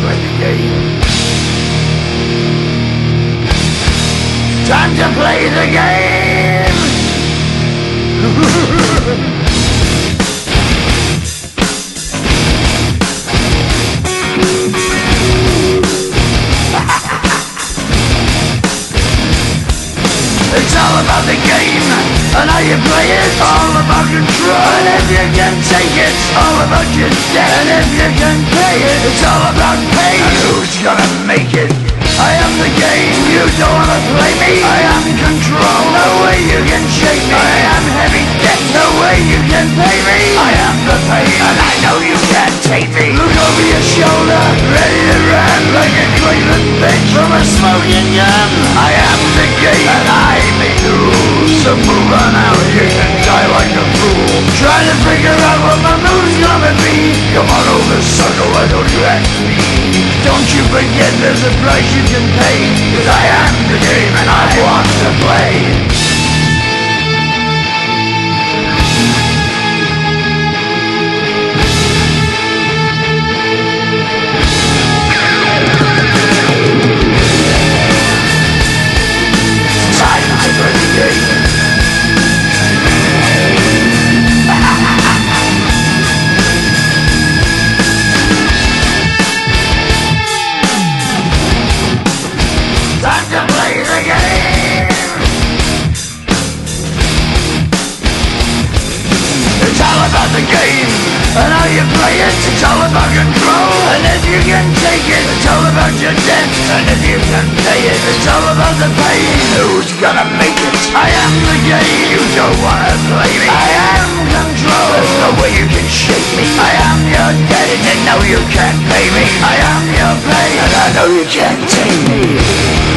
play the game. Time to play the game. It's all about the game and how you play it. All about control, and if you can take it, it's all about your debt. And if you can pay it, it's all about pain. And who's gonna make it? I am the game, you don't wanna play me. I am control, no way you can shake me. I am heavy debt, no way you can pay me. I am the pain, and I know you can't take me. Look over your shoulder, ready to run like a Cleveland bitch from a smoking gun. I am the game, and I may lose. So move on out, you can die like a fool. Trying to figure out what my move's gonna be. Come on over, sucker, why don't you ask me? Don't you forget there's a price you can pay, 'cause I am the game and I want to play. Time to play the game. Time to play the game. It's all about the game and how you play it. It's all about control, and if you can take it, it's all about your debt. And if you can pay it, it's all about the pain. Who's gonna make it? I am the game, you don't wanna play me. I am control, there's no way you can shake me. I am your debt, and you know you can't pay me. I am your pain, and I know you can't take me.